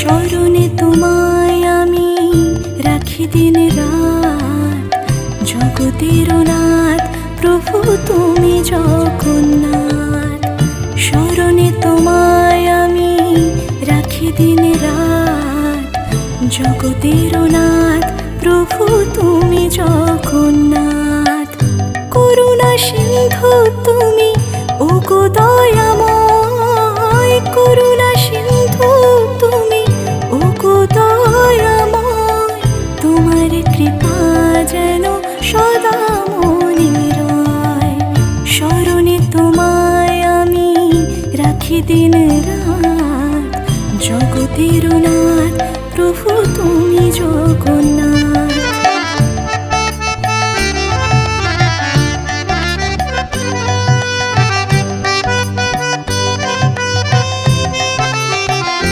স্মরণে তোমায় আমি রাখি দিন রাত, জগতের নাথ প্রভু তুমি জগন্নাথ। স্মরণে তোমায় আমি রাখি দিন রাত, জগতের নাথ প্রভু তুমি জগন্নাথ। করুণা সিন্ধু তুমি ওগো দয়াময়, করুণা সিন্ধু তুমি ওগো দয়াময়। তোমার কৃপা যেন সদা মনে রয়। স্মরণে তোমায় আমি রাখি দিন রাত, জগতের নাথ প্রভু তুমি জগন্নাথ।